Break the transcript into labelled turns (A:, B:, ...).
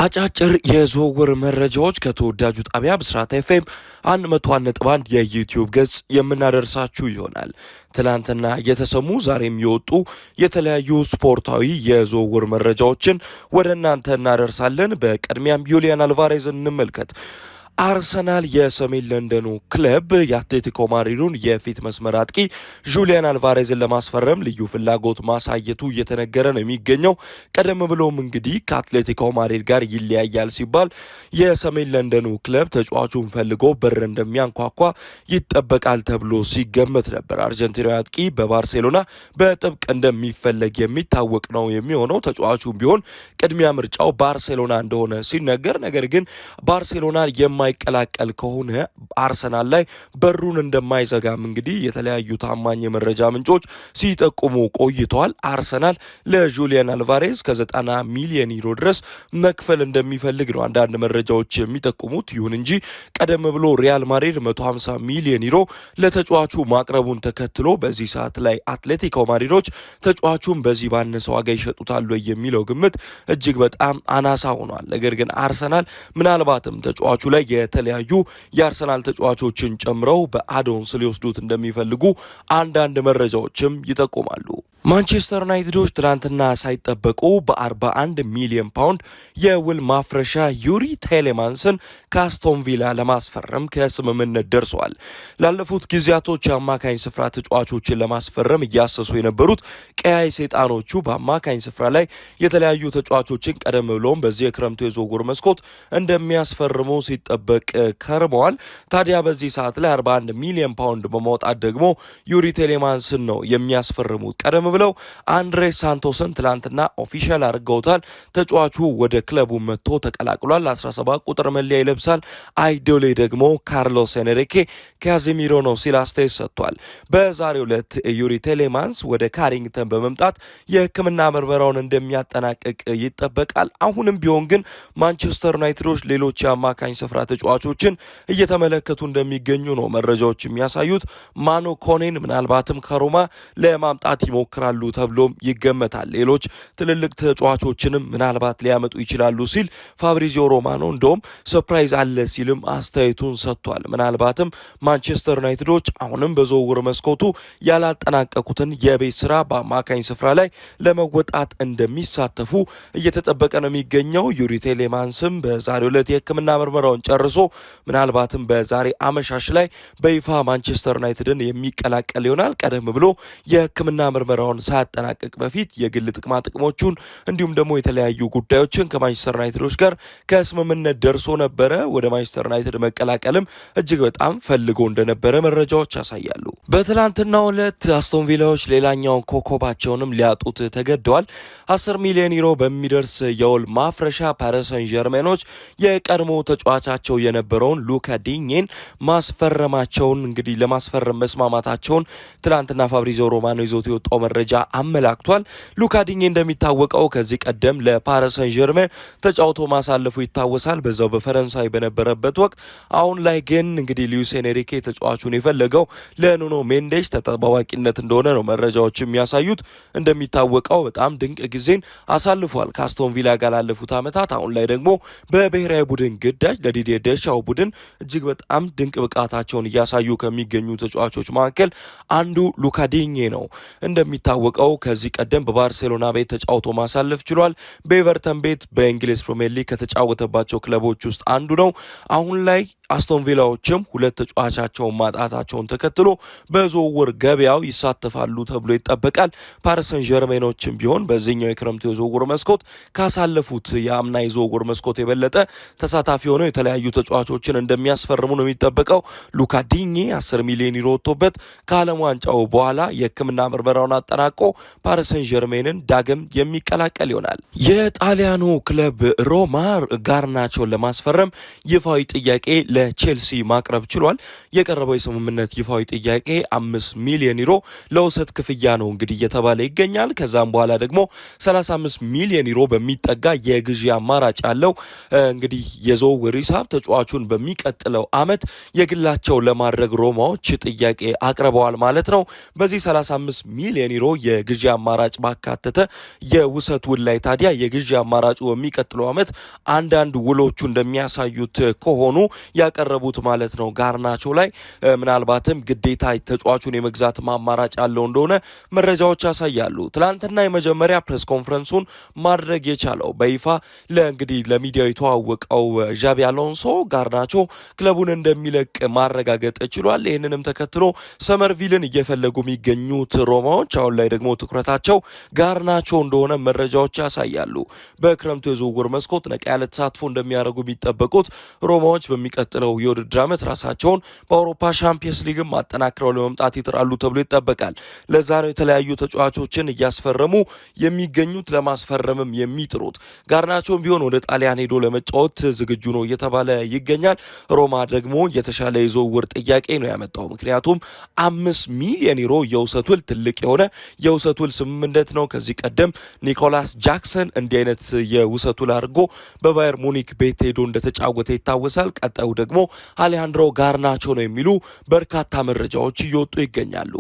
A: አጫጭር የዝውውር መረጃዎች ከተወዳጁ ጣቢያ ብስራት ኤፍኤም 101.1 የዩቲዩብ ገጽ የምናደርሳችሁ ይሆናል። ትላንትና የተሰሙ ዛሬም የወጡ የተለያዩ ስፖርታዊ የዝውውር መረጃዎችን ወደ እናንተ እናደርሳለን። በቅድሚያም ዩሊያን አልቫሬዝ እንመልከት። አርሰናል የሰሜን ለንደኑ ክለብ የአትሌቲኮ ማድሪዱን የፊት መስመር አጥቂ ጁሊያን አልቫሬዝን ለማስፈረም ልዩ ፍላጎት ማሳየቱ እየተነገረ ነው የሚገኘው። ቀደም ብሎም እንግዲህ ከአትሌቲኮ ማድሪድ ጋር ይለያያል ሲባል የሰሜን ለንደኑ ክለብ ተጫዋቹን ፈልጎ በር እንደሚያንኳኳ ይጠበቃል ተብሎ ሲገመት ነበር። አርጀንቲናዊ አጥቂ በባርሴሎና በጥብቅ እንደሚፈለግ የሚታወቅ ነው የሚሆነው። ተጫዋቹም ቢሆን ቅድሚያ ምርጫው ባርሴሎና እንደሆነ ሲነገር፣ ነገር ግን ባርሴሎና የማይቀላቀል ከሆነ አርሰናል ላይ በሩን እንደማይዘጋም እንግዲህ የተለያዩ ታማኝ የመረጃ ምንጮች ሲጠቁሙ ቆይተዋል። አርሰናል ለጁሊያን አልቫሬዝ ከ90 ሚሊዮን ዩሮ ድረስ መክፈል እንደሚፈልግ ነው አንዳንድ መረጃዎች የሚጠቁሙት። ይሁን እንጂ ቀደም ብሎ ሪያል ማድሪድ 150 ሚሊዮን ዩሮ ለተጫዋቹ ማቅረቡን ተከትሎ በዚህ ሰዓት ላይ አትሌቲኮ ማድሪዶች ተጫዋቹን በዚህ ባነሰ ዋጋ ይሸጡታሉ የሚለው ግምት እጅግ በጣም አናሳ ሆኗል። ነገር ግን አርሰናል ምናልባትም ተጫዋቹ ላይ የተለያዩ የአርሰናል ተጫዋቾችን ጨምረው በአዶንስ ሊወስዱት እንደሚፈልጉ አንዳንድ መረጃዎችም ይጠቁማሉ። ማንቸስተር ዩናይትዶች ትናንትና ሳይጠበቁ በ41 ሚሊዮን ፓውንድ የውል ማፍረሻ ዩሪ ቴሌማንስን ከአስቶን ቪላ ለማስፈረም ከስምምነት ደርሰዋል። ላለፉት ጊዜያቶች የአማካኝ ስፍራ ተጫዋቾችን ለማስፈረም እያሰሱ የነበሩት ቀያይ ሰይጣኖቹ በአማካኝ ስፍራ ላይ የተለያዩ ተጫዋቾችን ቀደም ብለውም በዚህ የክረምቱ የዝውውር መስኮት እንደሚያስፈርሙ ሲጠበቅ ከርመዋል። ታዲያ በዚህ ሰዓት ላይ 41 ሚሊዮን ፓውንድ በማውጣት ደግሞ ዩሪ ቴሌማንስን ነው የሚያስፈርሙት። ቀደም ብለው አንድሬ ሳንቶስን ትላንትና ኦፊሻል አድርገውታል። ተጫዋቹ ወደ ክለቡ መጥቶ ተቀላቅሏል። 17 ቁጥር መለያ ይለብሳል። አይዶሌ ደግሞ ካርሎስ ኤንሪኬ ካዚሚሮ ነው ሲል አስተያየት ሰጥቷል። በዛሬው ዕለት ዩሪ ቴሌማንስ ወደ ካሪንግተን በመምጣት የሕክምና ምርመራውን እንደሚያጠናቅቅ ይጠበቃል። አሁንም ቢሆን ግን ማንቸስተር ዩናይትዶች ሌሎች የአማካኝ ስፍራ ተጫዋቾችን እየተመለከቱ እንደሚገኙ ነው መረጃዎች የሚያሳዩት። ማኖ ኮኔን ምናልባትም ከሮማ ለማምጣት ይሞክራሉ ተብሎም ይገመታል። ሌሎች ትልልቅ ተጫዋቾችንም ምናልባት ሊያመጡ ይችላሉ ሲል ፋብሪዚዮ ሮማኖ እንደውም ሰርፕራይዝ አለ ሲልም አስተያየቱን ሰጥቷል። ምናልባትም ማንቸስተር ዩናይትዶች አሁንም በዝውውር መስኮቱ ያላጠናቀቁትን የቤት ስራ በአማካኝ ስፍራ ላይ ለመወጣት እንደሚሳተፉ እየተጠበቀ ነው የሚገኘው። ዩሪ ቴሌማንስም በዛሬው ዕለት የሕክምና ምርመራውን ጨርሶ ምናልባትም በዛሬ አመሻሽ ላይ በይፋ ማንቸስተር ዩናይትድን የሚቀላቀል ይሆናል። ቀደም ብሎ የሕክምና ምርመራውን ሳያጠናቅቅ በፊት የግል ጥቅማ ጥቅሞቹን እንዲሁም ደግሞ የተለያዩ ጉዳዮችን ከማንቸስተር ዩናይትዶች ጋር ከስምምነት ደርሶ ነበረ። ወደ ማንቸስተር ዩናይትድ መቀላቀልም እጅግ በጣም ፈልጎ እንደነበረ መረጃዎች ያሳያሉ። በትላንትናው ዕለት አስቶን ቪላዎች ሌላኛውን ኮከባቸውንም ሊያጡት ተገደዋል። 10 ሚሊዮን ዩሮ በሚደርስ የውል ማፍረሻ ፓሪስ ሰን ዠርሜኖች የቀድሞ ተጫዋቻቸው የነበረውን ሉካ ዲኝን ማስፈረማቸውን እንግዲህ ለማስፈረም መስማማታቸውን ትላንትና ፋብሪዚዮ ሮማኖ ይዞት የወጣው መረጃ አመላክቷል። ሉካ ዲኜ እንደሚታወቀው ከዚህ ቀደም ለፓሪስ ሰን ዠርሜን ተጫውቶ ማሳለፉ ይታወሳል፣ በዛው በፈረንሳይ በነበረበት ወቅት። አሁን ላይ ግን እንግዲህ ሉዊስ ኤንሪኬ ተጫዋቹን የፈለገው ለኑኖ ሜንዴሽ ተጠባባቂነት እንደሆነ ነው መረጃዎች የሚያሳዩት። እንደሚታወቀው በጣም ድንቅ ጊዜን አሳልፏል ከአስቶን ቪላ ጋር ላለፉት ዓመታት። አሁን ላይ ደግሞ በብሔራዊ ቡድን ግዳጅ ለዲዲዬ ደሻው ቡድን እጅግ በጣም ድንቅ ብቃታቸውን እያሳዩ ከሚገኙ ተጫዋቾች መካከል አንዱ ሉካ ዲኜ ነው። እንደሚታወቀው ከዚህ ቀደም በባርሴሎና ቤት ተጫውቶ ማሳለፍ ችሏል። በኤቨርተን ቤት በእንግሊዝ ፕሪሚየር ሊግ ከተጫወተባቸው ክለቦች ውስጥ አንዱ ነው። አሁን ላይ አስቶን ቪላዎችም ሁለት ተጫዋቻቸውን ማጣታቸውን ተከትሎ በዝውውር ገበያው ይሳተፋሉ ተብሎ ይጠበቃል። ፓሪስ ሰን ዠርሜኖችም ቢሆን በዚህኛው የክረምት የዝውውር መስኮት ካሳለፉት የአምና የዝውውር መስኮት የበለጠ ተሳታፊ ሆነው የተለያዩ ተጫዋቾችን እንደሚያስፈርሙ ነው የሚጠበቀው። ሉካ ዲኜ 10 ሚሊዮን ዩሮ ወጥቶበት ከዓለም ዋንጫው በኋላ የሕክምና ምርመራውን አጠናቆ ፓሪስ ሰን ዠርሜንን ዳግም የሚቀላቀል ይሆናል። የጣሊያኑ ክለብ ሮማ ጋርናቾን ለማስፈረም ይፋዊ ጥያቄ ለቼልሲ ማቅረብ ችሏል። የቀረበው የስምምነት ይፋዊ ጥያቄ 5 ሚሊዮን ዩሮ ለውሰት ክፍያ ነው እንግዲህ እየተባለ ይገኛል። ከዛም በኋላ ደግሞ 35 ሚሊዮን ዩሮ በሚጠጋ የግዢ አማራጭ ያለው እንግዲህ የዝውውር ሂሳብ ተጫዋቹን በሚቀጥለው ዓመት የግላቸው ለማድረግ ሮማዎች ጥያቄ አቅርበዋል ማለት ነው። በዚህ 35 ሚሊዮን ዩሮ የግዢ አማራጭ ባካተተ የውሰት ውል ላይ ታዲያ የግዢ አማራጩ በሚቀጥለው ዓመት አንዳንድ ውሎቹ እንደሚያሳዩት ከሆኑ ያቀረቡት ማለት ነው ጋርናቾ ላይ ምናልባትም ግዴታ ተጫዋቹን የመግዛት አማራጭ ያለው እንደሆነ መረጃዎች ያሳያሉ። ትላንትና የመጀመሪያ ፕሬስ ኮንፈረንሱን ማድረግ የቻለው በይፋ ለእንግዲህ ለሚዲያው የተዋወቀው ዣቢ አሎንሶ ጋርናቾ ክለቡን እንደሚለቅ ማረጋገጥ ችሏል። ይህንንም ተከትሎ ሰመርቪልን እየፈለጉ የሚገኙት ሮማዎች አሁን ላይ ደግሞ ትኩረታቸው ጋርናቾ እንደሆነ መረጃዎች ያሳያሉ። በክረምቱ የዝውውር መስኮት ነቃ ያለ ተሳትፎ እንደሚያደርጉ የሚጠበቁት ሮማዎች በሚቀጥለው የውድድር ዓመት ራሳቸውን በአውሮፓ ሻምፒየንስ ሊግም አጠናክረው ለመምጣት ይጥራሉ ተብሎ ይጠበቃል። ለዛ ነው የተለያዩ ተጫዋቾችን እያስፈረሙ የሚገኙት ለማስፈረምም የሚጥሩት። ጋርናቾም ቢሆን ወደ ጣሊያን ሄዶ ለመጫወት ዝግጁ ነው እየተባለ ይገኛል። ሮማ ደግሞ የተሻለ የዝውውር ጥያቄ ነው ያመጣው። ምክንያቱም 5 ሚሊዮን ዩሮ የውሰት ውል ትልቅ የሆነ የውሰት ውል ስምምነት ነው። ከዚህ ቀደም ኒኮላስ ጃክሰን እንዲህ አይነት የውሰት ውል አድርጎ በባየር ሙኒክ ቤት ሄዶ እንደተጫወተ ይታወሳል። ቀጣዩ ደግሞ አሌሃንድሮ ጋርናቾ ነው የሚሉ በርካታ መረጃዎች እየወጡ ይገኛሉ።